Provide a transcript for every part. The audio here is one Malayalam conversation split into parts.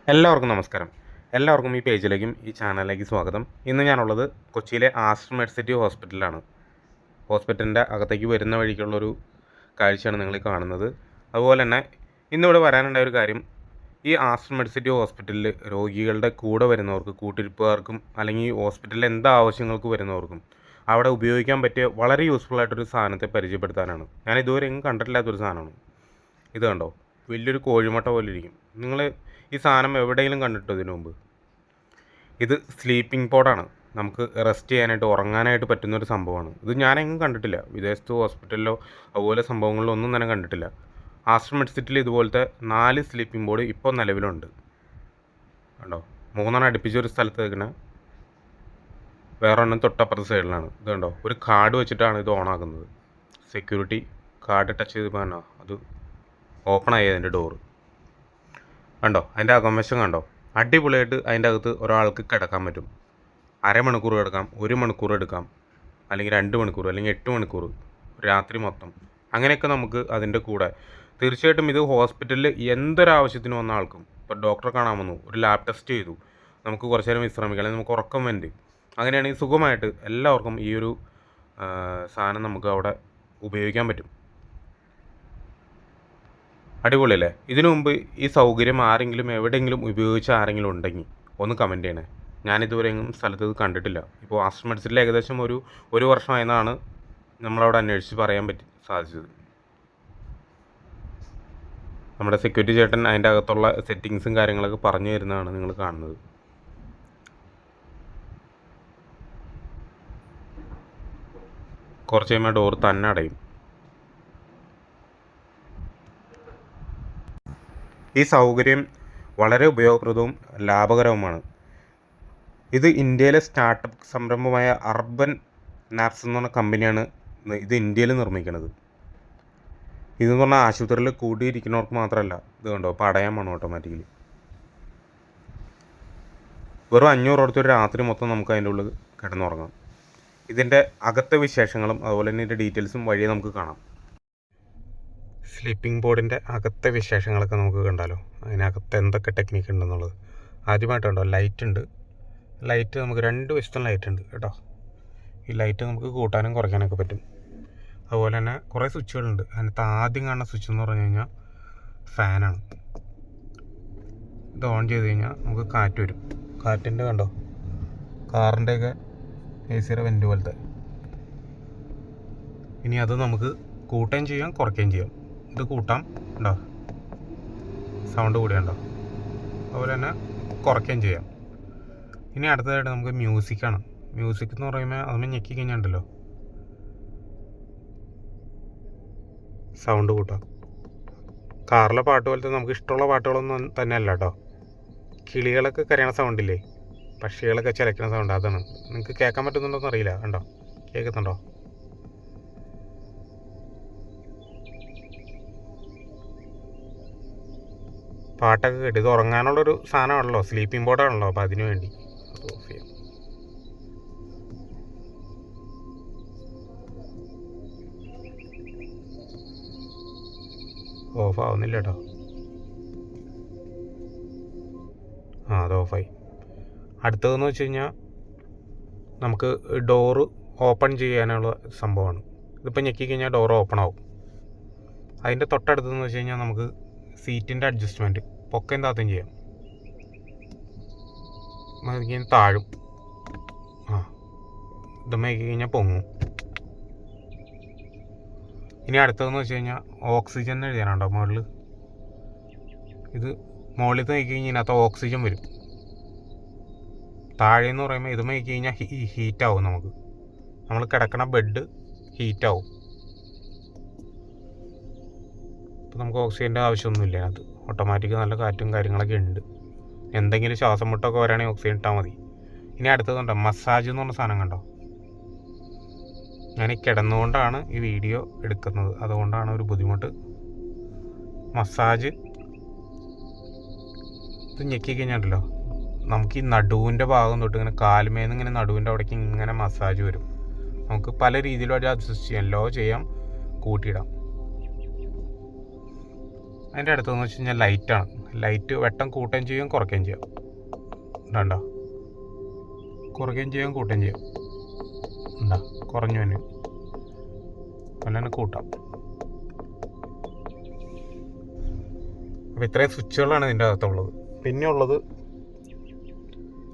എല്ലാവർക്കും നമസ്കാരം. എല്ലാവർക്കും ഈ പേജിലേക്കും ഈ ചാനലിലേക്ക് സ്വാഗതം. ഇന്ന് ഞാനുള്ളത് കൊച്ചിയിലെ ആസ്റ്റർ മെഡ്സിറ്റി ഹോസ്പിറ്റലിലാണ്. ഹോസ്പിറ്റലിൻ്റെ അകത്തേക്ക് വരുന്ന വഴിക്കുള്ളൊരു കാഴ്ചയാണ് നിങ്ങൾ കാണുന്നത്. അതുപോലെ തന്നെ ഇന്നിവിടെ വരാനുണ്ടായ ഒരു കാര്യം, ഈ ആസ്റ്റർ മെഡ്സിറ്റി ഹോസ്പിറ്റലിൽ രോഗികളുടെ കൂടെ വരുന്നവർക്കും കൂട്ടിരിപ്പുകാർക്കും അല്ലെങ്കിൽ ഈ ഹോസ്പിറ്റലിൽ എന്ത് ആവശ്യങ്ങൾക്ക് വരുന്നവർക്കും അവിടെ ഉപയോഗിക്കാൻ പറ്റിയ വളരെ യൂസ്ഫുൾ ആയിട്ടൊരു സാധനത്തെ പരിചയപ്പെടുത്താനാണ്. ഞാൻ ഇതുവരെ എങ്ങും കണ്ടിട്ടില്ലാത്തൊരു സാധനമാണ്. ഇത് കണ്ടോ, വലിയൊരു കോഴിമുട്ട പോലെ ഇരിക്കും. നിങ്ങൾ ഈ സാധനം എവിടെയെങ്കിലും കണ്ടിട്ടോ ഇതിനു മുമ്പ്? ഇത് സ്ലീപ്പിംഗ് പോഡാണ്. നമുക്ക് റെസ്റ്റ് ചെയ്യാനായിട്ട് ഉറങ്ങാനായിട്ട് പറ്റുന്നൊരു സംഭവമാണ്. ഇത് ഞാനെങ്ങും കണ്ടിട്ടില്ല. വിദേശത്ത് ഹോസ്പിറ്റലിലോ അതുപോലെ സംഭവങ്ങളിലോ ഒന്നും തന്നെ കണ്ടിട്ടില്ല. ആസ്റ്റർ മെഡ്സിറ്റിയിൽ ഇതുപോലത്തെ 4 സ്ലീപ്പിംഗ് ബോർഡ് ഇപ്പോൾ നിലവിലുണ്ട്. കണ്ടോ, 3 അടുപ്പിച്ചൊരു സ്ഥലത്ത് വെക്കണ, വേറൊരെണ്ണം തൊട്ടപ്പുറത്തെ സൈഡിലാണ്. ഇത് കണ്ടോ, ഒരു കാർഡ് വെച്ചിട്ടാണ് ഇത് ഓണാക്കുന്നത്. സെക്യൂരിറ്റി കാർഡ് ടച്ച് ചെയ്ത് പറഞ്ഞാൽ അത് ഓപ്പൺ ആയി അതിൻ്റെ ഡോറ്. കണ്ടോ, അതിൻ്റെ അകംവശം കണ്ടോ, അടിപൊളിയായിട്ട് അതിൻ്റെ അകത്ത് ഒരാൾക്ക് കിടക്കാൻ പറ്റും. അരമണിക്കൂർ കിടക്കാം, 1 മണിക്കൂർ എടുക്കാം, അല്ലെങ്കിൽ 2 മണിക്കൂർ, അല്ലെങ്കിൽ 8 മണിക്കൂർ, രാത്രി മൊത്തം. അങ്ങനെയൊക്കെ നമുക്ക് അതിൻ്റെ കൂടെ തീർച്ചയായിട്ടും ഇത് ഹോസ്പിറ്റലിൽ എന്തൊരാവശ്യത്തിന് വന്ന ആൾക്കും, ഇപ്പോൾ ഡോക്ടറെ കാണാൻ വന്നു, ഒരു ലാബ് ടെസ്റ്റ് ചെയ്തു, നമുക്ക് കുറച്ച് നേരം വിശ്രമിക്കാം, അല്ലെങ്കിൽ നമുക്ക് ഉറക്കം വേണ്ടി, അങ്ങനെയാണെങ്കിൽ സുഖമായിട്ട് എല്ലാവർക്കും ഈ ഒരു സാധനം നമുക്ക് അവിടെ ഉപയോഗിക്കാൻ പറ്റും. അടിപൊളിയല്ലേ? ഇതിനു മുമ്പ് ഈ സൗകര്യം ആരെങ്കിലും എവിടെയെങ്കിലും ഉപയോഗിച്ച ആരെങ്കിലും ഉണ്ടെങ്കിൽ ഒന്ന് കമൻറ്റ് ചെയ്യണേ. ഞാനിതുവരെയും സ്ഥലത്ത് ഇത് കണ്ടിട്ടില്ല. ഇപ്പോൾ ആസ്റ്റർ മെഡ്സിറ്റിൽ ഏകദേശം ഒരു വർഷമായെന്നാണ് നമ്മളവിടെ അന്വേഷിച്ച് പറയാൻ സാധിച്ചത്. നമ്മുടെ സെക്യൂരിറ്റി ചേട്ടൻ അതിൻ്റെ അകത്തുള്ള സെറ്റിങ്സും കാര്യങ്ങളൊക്കെ പറഞ്ഞു തരുന്നതാണ് നിങ്ങൾ കാണുന്നത്. കുറച്ച് കഴിയുമ്പോൾ ഡോർ തന്നെ അടയും. ഈ സൗകര്യം വളരെ ഉപയോഗപ്രദവും ലാഭകരവുമാണ്. ഇത് ഇന്ത്യയിലെ സ്റ്റാർട്ടപ്പ് സംരംഭമായ അർബൻ നാപ്സ് എന്ന് പറഞ്ഞ കമ്പനിയാണ് ഇത് ഇന്ത്യയിൽ നിർമ്മിക്കുന്നത്. ഇതെന്ന് പറഞ്ഞാൽ ആശുപത്രിയിൽ കൂടിയിരിക്കുന്നവർക്ക് മാത്രമല്ല. ഇത് കണ്ടോ, പടയാൻ വേണം ഓട്ടോമാറ്റിക്കലി. വെറും 500 കൊടുത്തൊരു രാത്രി മൊത്തം നമുക്ക് അതിൻ്റെ ഉള്ളിൽ കിടന്നുറങ്ങാം. ഇതിൻ്റെ അകത്തെ വിശേഷങ്ങളും അതുപോലെ തന്നെ ഇതിൻ്റെ ഡീറ്റെയിൽസും വഴിയെ നമുക്ക് കാണാം. സ്ലീപ്പിംഗ് ബോർഡിൻ്റെ അകത്തെ വിശേഷങ്ങളൊക്കെ നമുക്ക് കണ്ടാലോ, അതിനകത്ത് എന്തൊക്കെ ടെക്നിക്ക് ഉണ്ടെന്നുള്ളത്. ആദ്യമായിട്ടുണ്ടോ, ലൈറ്റ് ഉണ്ട്. ലൈറ്റ് നമുക്ക് 2 വശത്തും ലൈറ്റ് ഉണ്ട് കേട്ടോ. ഈ ലൈറ്റ് നമുക്ക് കൂട്ടാനും കുറയ്ക്കാനൊക്കെ പറ്റും. അതുപോലെ തന്നെ കുറേ സ്വിച്ചുകളുണ്ട്. അതിനകത്ത് ആദ്യം കാണുന്ന സ്വിച്ച് എന്ന് പറഞ്ഞു കഴിഞ്ഞാൽ ഫാനാണ്. ഇത് ഓൺ ചെയ്ത് കഴിഞ്ഞാൽ നമുക്ക് കാറ്റ് വരും. കാറ്റിൻ്റെ കണ്ടോ, കാറിൻ്റെയൊക്കെ AC വെൻ്റ് പോലത്തെ. ഇനി അത് നമുക്ക് കൂട്ടുകയും ചെയ്യാം, കുറയ്ക്കുകയും ചെയ്യാം. ഇത് കൂട്ടാം, ഉണ്ടോ, സൗണ്ട് കൂടിയുണ്ടോ. അതുപോലെ തന്നെ കുറയ്ക്കുകയും ചെയ്യാം. ഇനി അടുത്തതായിട്ട് നമുക്ക് മ്യൂസിക്കാണ്. മ്യൂസിക് എന്ന് പറയുമ്പോൾ അതൊന്ന് ഞെക്കി കഴിഞ്ഞാണ്ടല്ലോ സൗണ്ട് കൂട്ടാം. കാറിലെ പാട്ട് പോലത്തെ നമുക്ക് ഇഷ്ടമുള്ള പാട്ടുകളൊന്നും തന്നെ അല്ല കേട്ടോ. കിളികളൊക്കെ കരയണ സൗണ്ടില്ലേ, പക്ഷികളൊക്കെ ചിലക്കണ സൗണ്ട്, അതാണ്. നിങ്ങൾക്ക് കേൾക്കാൻ പറ്റുന്നുണ്ടോയെന്ന് അറിയില്ല. കണ്ടോ, കേൾക്കുന്നുണ്ടോ? പാട്ടൊക്കെ കേട്ട്. ഇത് ഉറങ്ങാനുള്ളൊരു സാധനമാണല്ലോ, സ്ലീപ്പിംഗ് ബോർഡാണല്ലോ, അപ്പോൾ അതിനു വേണ്ടി അത് ഓഫ് ചെയ്യാം. ഓഫ് ആവുന്നില്ല കേട്ടോ. അത് ഓഫായി. അടുത്തതെന്ന് വെച്ച് കഴിഞ്ഞാൽ നമുക്ക് ഡോറ് ഓപ്പൺ ചെയ്യാനുള്ള സംഭവമാണ്. ഇതിപ്പോൾ ഞെക്കി കഴിഞ്ഞാൽ ഡോറ് ഓപ്പൺ ആവും. അതിൻ്റെ തൊട്ടടുത്തെന്ന് വെച്ച് കഴിഞ്ഞാൽ നമുക്ക് സീറ്റിൻ്റെ അഡ്ജസ്റ്റ്മെൻറ്റ് പൊക്കയും താത്തയും ചെയ്യാം. ഇങ്ങനെ താഴും. ഇത് മേക്കി കഴിഞ്ഞാൽ പൊങ്ങും. ഇനി അടുത്തതെന്ന് വെച്ച് കഴിഞ്ഞാൽ ഓക്സിജൻ എഴുതാനുണ്ടോ മുകളിൽ. ഇത് മുകളിൽ നോക്കി കഴിഞ്ഞാൽ ഇതിനകത്ത് ഓക്സിജൻ വരും. താഴെന്ന് പറയുമ്പോൾ ഇത് മേക്കി കഴിഞ്ഞാൽ ഹീറ്റാവും. നമ്മൾ കിടക്കണ ബെഡ് ഹീറ്റാവും. ഇപ്പോൾ നമുക്ക് ഓക്സിജൻ്റെ ആവശ്യമൊന്നുമില്ല. അത് ഓട്ടോമാറ്റിക് നല്ല കാറ്റും കാര്യങ്ങളൊക്കെ ഉണ്ട്. എന്തെങ്കിലും ശ്വാസം മുട്ടൊക്കെ വരാണെങ്കിൽ ഓക്സിജൻ ഇട്ടാൽ മതി. ഇനി അടുത്തതുണ്ടോ, മസാജ് എന്ന് പറഞ്ഞ സാധനം കണ്ടോ. ഞാൻ കിടന്നുകൊണ്ടാണ് ഈ വീഡിയോ എടുക്കുന്നത്, അതുകൊണ്ടാണ് ഒരു ബുദ്ധിമുട്ട്. മസാജ് ഇത് ഞെക്കി കഴിഞ്ഞാണ്ടല്ലോ നമുക്ക് ഈ നടുവിൻ്റെ ഭാഗം തൊട്ട് ഇങ്ങനെ കാലുമേന്ന് ഇങ്ങനെ നടുവിൻ്റെ അവിടേക്ക് ഇങ്ങനെ മസാജ് വരും. നമുക്ക് പല രീതിയിലും അത് അഡ്ജസ്റ്റ് ചെയ്യാം. ലോ ചെയ്യാം, കൂട്ടിയിടാം. അതിൻ്റെ അടുത്തെന്ന് വെച്ച് കഴിഞ്ഞാൽ ലൈറ്റാണ്. ലൈറ്റ് വെട്ടം കൂട്ടുകയും ചെയ്യും കുറയ്ക്കുകയും ചെയ്യാം. ഉണ്ടോ, കുറയ്ക്കുകയും ചെയ്യാം കൂട്ടുകയും ചെയ്യാം. ഉണ്ടോ, കുറഞ്ഞു തന്നെ കൂട്ടാം. അപ്പോൾ ഇത്രയും സ്വിച്ചുകളാണ് ഇതിൻ്റെ അകത്തുള്ളത്. പിന്നെ ഉള്ളത്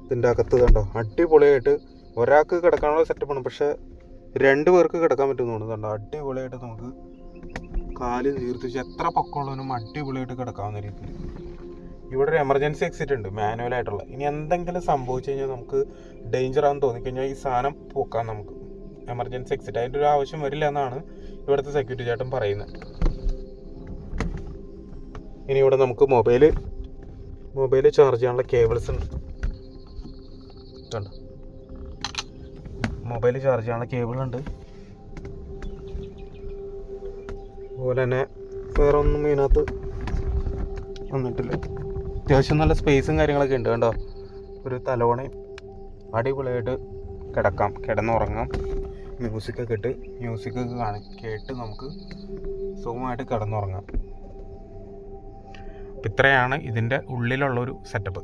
ഇതിൻ്റെ അകത്ത് കണ്ടോ, അടിപൊളിയായിട്ട് ഒരാൾക്ക് കിടക്കാനുള്ള സെറ്റപ്പാണ്. പക്ഷേ 2 പേർക്ക് കിടക്കാൻ പറ്റുമെന്ന് കണ്ടോ. അടിപൊളിയായിട്ട് നമുക്ക് കാല് നീർത്തിച്ച് എത്ര പൊക്കമുള്ളവനും അടിപൊളിയായിട്ട് കിടക്കാവുന്ന രീതിയിൽ. ഇവിടെ ഒരു എമർജൻസി എക്സിറ്റ് ഉണ്ട്, മാനുവലായിട്ടുള്ള. ഇനി എന്തെങ്കിലും സംഭവിച്ചു കഴിഞ്ഞാൽ നമുക്ക് ഡേഞ്ചറാണെന്ന് തോന്നിക്കഴിഞ്ഞാൽ ഈ സാധനം പോക്കാം നമുക്ക്. എമർജൻസി എക്സിറ്റ് അതിൻ്റെ ഒരു ആവശ്യം വരില്ല എന്നാണ് ഇവിടുത്തെ സെക്യൂരിറ്റി ചേട്ടൻ പറയുന്നത്. ഇനി ഇവിടെ നമുക്ക് മൊബൈൽ ചാർജ് ചെയ്യാനുള്ള കേബിൾസ് ഉണ്ട്. കണ്ടോ, മൊബൈൽ ചാർജ് ചെയ്യാനുള്ള കേബിളുണ്ട്. അതുപോലെ തന്നെ വേറെ ഒന്നും ഇതിനകത്ത് വന്നിട്ടില്ല. അത്യാവശ്യം നല്ല സ്പേസും കാര്യങ്ങളൊക്കെ ഉണ്ട്. കണ്ടോ, ഒരു തലോണയും അടിപൊളിയായിട്ട് കിടക്കാം, കിടന്നുറങ്ങാം. മ്യൂസിക്കൊക്കെ ഇട്ട് കേട്ട് നമുക്ക് സുഖമായിട്ട് കിടന്നുറങ്ങാം. അപ്പം ഇത്രയാണ് ഇതിൻ്റെ ഉള്ളിലുള്ളൊരു സെറ്റപ്പ്.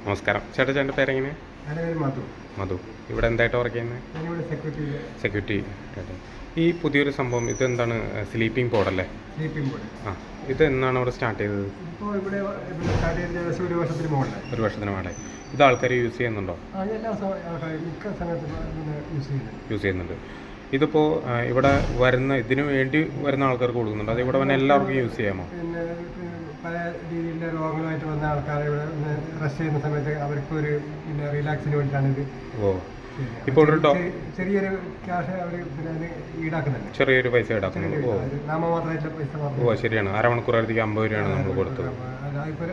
നമസ്കാരം ചേട്ടൻ്റെ പേരെങ്ങനെ? മധു. ഇവിടെ എന്തായിട്ട് വർക്ക് ചെയ്യുന്നത്? സെക്യൂരിറ്റി. ഈ പുതിയൊരു സംഭവം ഇതെന്താണ്? സ്ലീപ്പിംഗ് പോഡല്ലേ? ആ, ഇത് എന്നാണ് ഇവിടെ സ്റ്റാർട്ട് ചെയ്തത്? ഒരു വർഷത്തിന് മേലെ. ഇത് ആൾക്കാർ യൂസ് ചെയ്യുന്നുണ്ടോ? യൂസ് ചെയ്യുന്നുണ്ട്. ഇതിപ്പോൾ ഇവിടെ ഇതിനു വേണ്ടി വരുന്ന ആൾക്കാർക്ക് കൊടുക്കുന്നുണ്ട്? അത് ഇവിടെ വന്ന് എല്ലാവർക്കും യൂസ് ചെയ്യാമോ? പല രീതിയിലുള്ള രോഗങ്ങളുമായിട്ട് വന്ന ആൾക്കാരെ ഇവിടെ റെസ്റ്റ് ചെയ്യുന്ന സമയത്ത് അവർക്കൊരു റിലാക്സിന് വേണ്ടിയിട്ടാണ് ഇത്. ഇപ്പോൾ ചെറിയൊരു ക്യാഷ് അവർ ഈടാക്കുന്നുണ്ട്, ചെറിയൊരു പൈസ ഈടാക്കുന്നുണ്ട്. നാമമാത്രമായിട്ടുള്ള പൈസ. ശരിയാണ്. അരമണിക്കൂറായിരിക്കും 50 രൂപയാണ് നമ്മൾ കൊടുത്തത്. ഇപ്പോൾ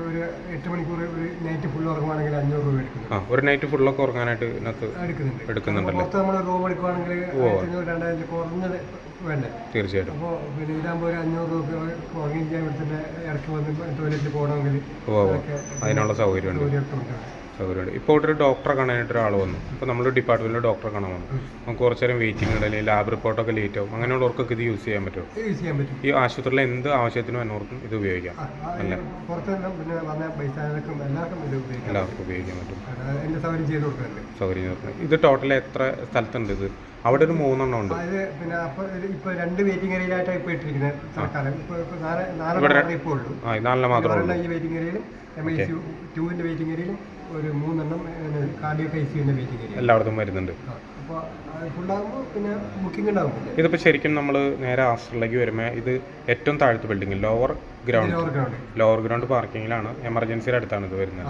ഒരു 8 മണിക്കൂർ ഒരു നൈറ്റ് ഫുൾ ഉറങ്ങുവാണെങ്കിൽ 500 രൂപ എടുക്കുന്നു. ഒരു നൈറ്റ് ഫുള്ളൊക്കെ ഉറങ്ങാനായിട്ട് എടുക്കുന്നുണ്ടല്ലോ. പുറത്ത് നമ്മൾ റൂം എടുക്കുവാണെങ്കിൽ 2000 കുറഞ്ഞത് വേണ്ടേ? തീർച്ചയായിട്ടും. അപ്പോൾ പിന്നെ ഇതാകുമ്പോൾ ഒരു 500 രൂപ ഉറങ്ങി ചെയ്യാൻ ഇവിടുത്തെ ഇടയ്ക്ക് വന്ന് ടോയ്ലറ്റിൽ പോകണമെങ്കിൽ അതിനുള്ള സൗകര്യമുണ്ട്. ഇപ്പോൾ ഇവിടെ ഒരു ഡോക്ടറെ കാണാനായിട്ട് ഒരാൾ വന്നു. ഇപ്പോൾ നമ്മൾ ഡിപ്പാർട്ട്മെൻറ്റിൽ ഡോക്ടറെ കാണാൻ വന്നു. നമുക്ക് കുറച്ച് നേരം വെയിറ്റിംഗ് ഉണ്ട്, അല്ലെങ്കിൽ ലാബ് റിപ്പോർട്ടൊക്കെ ലേറ്റ് ആവും. അങ്ങനെയുള്ളവർക്കൊക്കെ ഇത് യൂസ് ചെയ്യാൻ പറ്റും. ഈ ആശുപത്രിയിലെ എന്ത് ആവശ്യത്തിനും എന്നോർക്കും ഇത് ഉപയോഗിക്കാം. അല്ല, എല്ലാവർക്കും ഉപയോഗിക്കാൻ പറ്റും. സൗകര്യം. ഇത് ടോട്ടൽ എത്ര സ്ഥലത്തുണ്ട്? ഇത് അവിടെ ഒരു 3 എണ്ണം ഉണ്ട്. പിന്നെ ഇപ്പോൾ 2 വെയിറ്റിംഗ് ഏരിയയിലായിട്ടാണ് ഇപ്പോൾ ഇട്ടിരിക്കുന്നത്. നാലിനെ മാത്രമേ ഈ വെയിറ്റിംഗ് ഏരിയയിലും MICU 2-ന്റെ വെയിറ്റിംഗ് ഏരിയയിലും ഒരു 3 എണ്ണം കാർഡിയാക് ICUവിൻ്റെ വെയിറ്റിംഗ് ഏരിയ എല്ലായിടത്തും വരുന്നുണ്ട്. അപ്പോൾ ഫുള്ളാകുമ്പോൾ പിന്നെ ബുക്കിംഗ് ഉണ്ടാകും. ഇതിപ്പോൾ ശരിക്കും നമ്മൾ നേരെ ആസ്റ്ററിലേക്ക് വരുമ്പോൾ ഇത് ഏറ്റവും താഴത്തെ ബിൽഡിംഗ് ലോവർ ഗ്രൗണ്ട് പാർക്കിങ്ങിലാണ്. എമർജൻസിയുടെ അടുത്താണ് ഇത് വരുന്നത്.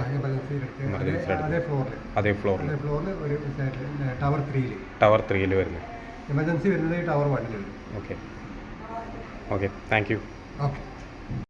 അതേ ഫ്ലോറിൽ ടവർ 3 വരുന്നത്. എമർജൻസി വരുന്നത് tower 1. Okay, thank you. Okay.